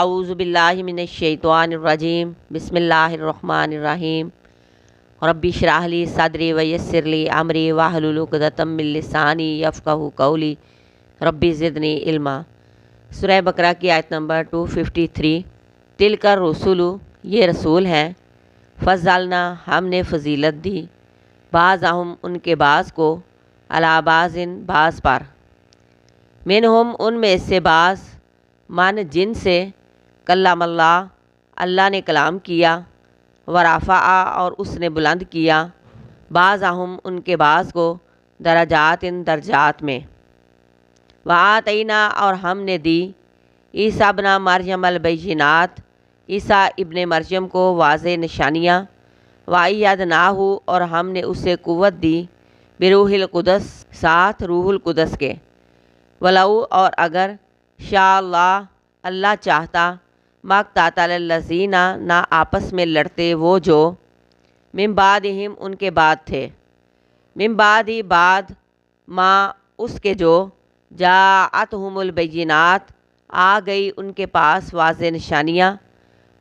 अऊज़ु बिल्लाहि मिनश शैतानिर रजीम बिस्मिल्लाहिर रहमानिर रहीम रब्बि इश्रह ली सदरी व यस्सिर ली अमरी वहलुल उक़दतम मिन लिसानी यफ़क़हू क़ौली रब्बि ज़िदनी इल्मा। सूरह बकरा की आयत नंबर 253। तिलका रसूलु, ये रसूल हैं, फ़ज़लना, हमने फजीलत दी, बाज़अहुम, उनके बाज़ को, अला बाज़िन, बाज़ पर, मिनहुम, उनमें से बाज़, मन, जिनसे, कल्लमल्लाह, अल्लाह ने कलाम किया, वरफ़अ, और उसने बुलंद किया, बाज़अहुम, उनके बाज़ को, दरजातिन, दर्जात में, वआतैना, और हमने दी, ईसा इब्न मरयम अल बैयिनात, ईसा इब्न मरयम को वाज़े निशानियाँ, वअय्यदनाहु, और हमने उसे कुव्वत दी, बिरूहिल कुदस, साथ रूहुल कुदस के, वलऊ, और अगर, शाअल्लाह, अल्लाह चाहता, मक़ततलल्लज़ीना, ना आपस में लड़ते वो जो, मिन बादिहिम, उनके बाद थे, मिन बादी, बाद, माँ, उसके जो, जाअतहुमुल बैयिनात, आ गई उनके पास वाज़े निशानियाँ,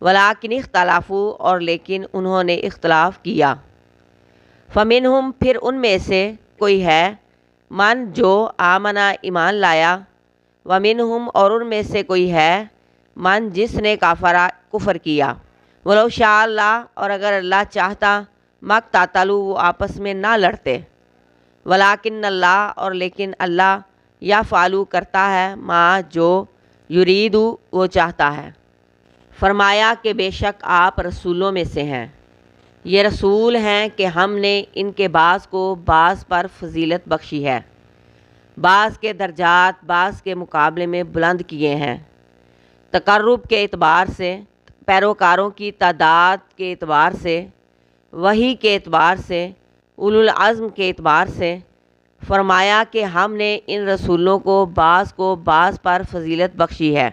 वलाकिन इख्तलाफू, और लेकिन उन्होंने इख्तलाफ किया, फ़मिनहुम, फिर उनमें से कोई है, मन, जो, आमना, ईमान लाया, वमिनहुम, और उनमें से कोई है, मन, जिसने काफरा, कुफ़र किया, वलो शाअल्लाह, और अगर अल्लाह चाहता, मक़ततलू, वो आपस में ना लड़ते, वलाकिन अल्लाह, और लेकिन अल्लाह, या फ़ालू, करता है, माँ, जो, युरीदु, वो चाहता है। फरमाया कि बेशक आप रसूलों में से हैं, ये रसूल हैं कि हमने इनके बाज़ को बाज़ पर फजीलत बख्शी है, बाज़ के दर्जात बाज़ के मुकाबले में बुलंद किए हैं, तकर्रुब के एतबार से, पैरोकारों की तादाद के एतबार से, वही के एतबार से, उलुल अज़्म के एतबार से। फरमाया कि हमने इन रसूलों को बाज़ पर फजीलत बख्शी है।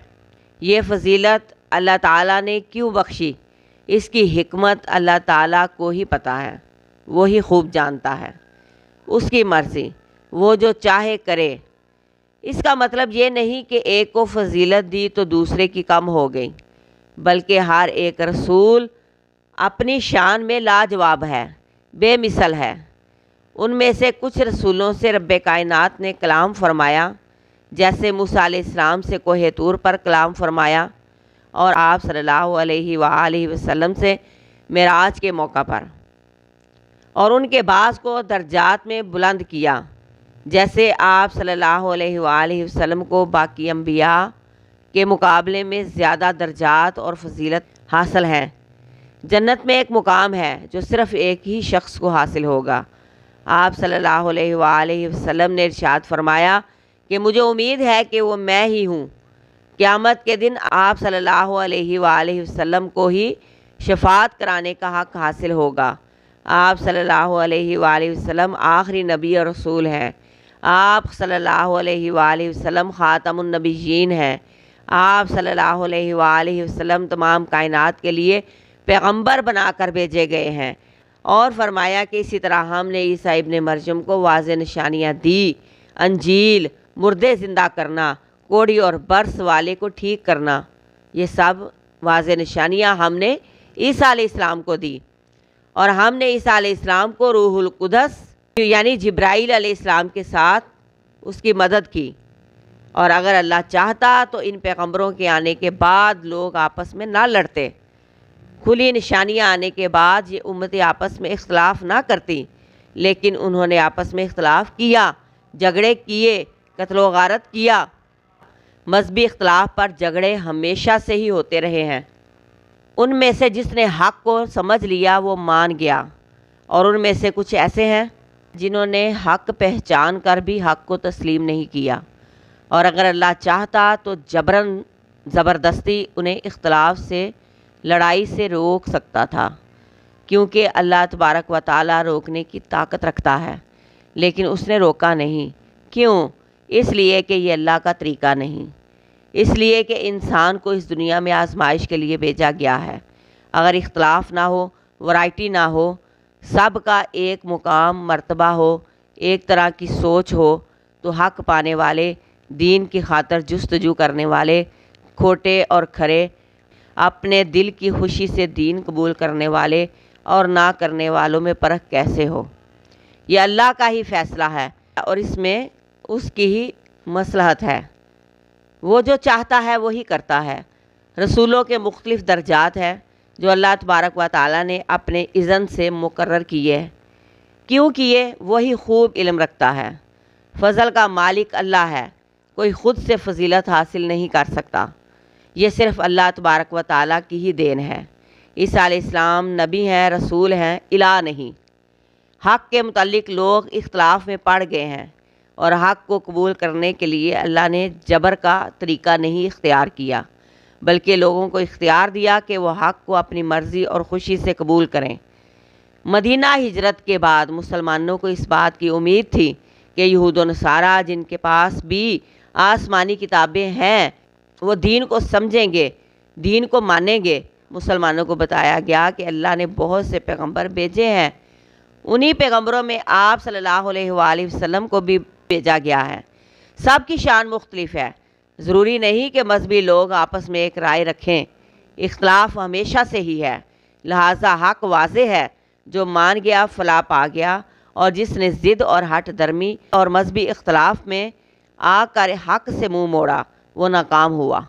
ये फजीलत अल्लाह ताला ने क्यों बख्शी, इसकी हिकमत अल्लाह ताला को ही पता है, वो ही खूब जानता है, उसकी मर्ज़ी, वो जो चाहे करे। इसका मतलब ये नहीं कि एक को फजीलत दी तो दूसरे की कम हो गई, बल्कि हर एक रसूल अपनी शान में लाजवाब है, बेमिसल है। उनमें से कुछ रसूलों से रब्बे कायनात ने कलाम फरमाया, जैसे मूसा अलैहिस्सलाम से कोहे तूर पर कलाम फरमाया, और आप सल्लल्लाहु अलैहि वसल्लम से मेराज के मौका पर, और उनके बाज़ को दर्जात में बुलंद किया, जैसे आप सल्लल्लाहु अलैहि वसल्लम को बाकी अंबिया के मुकाबले में ज़्यादा दर्जात और फजीलत हासिल हैं। जन्नत में एक मुकाम है जो सिर्फ़ एक ही शख्स को हासिल होगा। आप सल्लल्लाहु अलैहि वसल्लम ने इरशाद फरमाया कि मुझे उम्मीद है कि वो मैं ही हूँ। क़यामत के दिन आप सल्लल्लाहु अलैहि वसल्लम को ही शफ़ाअत कराने का हक़ हासिल होगा। आप सल्लल्लाहु अलैहि वसल्लम आखिरी नबी और रसूल हैं। आप सल्लल्लाहु अलैहि वसल्लम ख़ातमुन नबिय्यीन हैं। आप सल्लल्लाहु अलैहि वसल्लम तमाम कायनात के लिए पैगंबर बनाकर भेजे गए हैं। और फरमाया कि इसी तरह हमने ईसा इब्न मरयम को वाज़े निशानियाँ दी, अंजील, मुर्दे ज़िंदा करना, कोढ़ी और बर्स वाले को ठीक करना, ये सब वाज़े निशानियाँ हमने ईसा अलैहिस्सलाम को दी। और हमने ईसा अलैहिस्सलाम को रूहुल कुदस यानी जिब्राईल अलैहिस्सलाम के साथ उसकी मदद की। और अगर अल्लाह चाहता तो इन पैगंबरों के आने के बाद लोग आपस में ना लड़ते, खुली निशानियाँ आने के बाद ये उम्मतें आपस में इख्तलाफ ना करती, लेकिन उन्होंने आपस में इख्तलाफ किया, झगड़े किए, कत्ल व गारत किया। मजहबी इख्तलाफ पर झगड़े हमेशा से ही होते रहे हैं। उनमें से जिसने हक़ को समझ लिया वो मान गया, और उनमें से कुछ ऐसे हैं जिन्होंने हक़ पहचान कर भी हक़ को तस्लीम नहीं किया। और अगर अल्लाह चाहता तो जबरन ज़बरदस्ती उन्हें इख्तलाफ से, लड़ाई से रोक सकता था, क्योंकि अल्लाह तबारक व तआला रोकने की ताकत रखता है, लेकिन उसने रोका नहीं। क्यों? इसलिए कि ये अल्लाह का तरीक़ा नहीं, इसलिए कि इंसान को इस दुनिया में आजमाइश के लिए भेजा गया है। अगर इख्तलाफ ना हो, वैरायटी ना हो, सब का एक मुकाम मर्तबा हो, एक तरह की सोच हो, तो हक़ पाने वाले, दीन की खातर जुस्तजू करने वाले, खोटे और खरे اپنے دل کی خوشی سے دین قبول کرنے والے اور نہ کرنے والوں میں فرق کیسے ہو؟ یہ اللہ کا ہی فیصلہ ہے اور اس میں اس کی ہی مصلحت ہے۔ وہ جو چاہتا ہے وہی کرتا ہے۔ رسولوں کے مختلف درجات ہیں جو اللہ تبارک و تعالیٰ نے اپنے اذن سے مقرر کیے ہیں۔ کیوں کیے؟ وہی خوب علم رکھتا ہے۔ فضل کا مالک اللہ ہے، کوئی خود سے فضیلت حاصل نہیں کر سکتا، یہ صرف اللہ تبارک و تعالیٰ کی ہی دین ہے۔ عیسیٰ علیہ السلام نبی ہیں، رسول ہیں، الہ نہیں۔ حق کے متعلق لوگ اختلاف میں پڑ گئے ہیں، اور حق کو قبول کرنے کے لیے اللہ نے جبر کا طریقہ نہیں اختیار کیا، بلکہ لوگوں کو اختیار دیا کہ وہ حق کو اپنی مرضی اور خوشی سے قبول کریں۔ مدینہ ہجرت کے بعد مسلمانوں کو اس بات کی امید تھی کہ یہود و نصارہ جن کے پاس بھی آسمانی کتابیں ہیں وہ دین کو سمجھیں گے، دین کو مانیں گے۔ مسلمانوں کو بتایا گیا کہ اللہ نے بہت سے پیغمبر بھیجے ہیں، انہی پیغمبروں میں آپ صلی اللہ علیہ وآلہ وسلم کو بھی بھیجا گیا ہے۔ سب کی شان مختلف ہے، ضروری نہیں کہ مذہبی لوگ آپس میں ایک رائے رکھیں، اختلاف ہمیشہ سے ہی ہے، لہٰذا حق واضح ہے، جو مان گیا فلاح پا گیا، اور جس نے ضد اور ہٹ درمی اور مذہبی اختلاف میں آ کر حق سے منہ موڑا وہ ناکام ہوا۔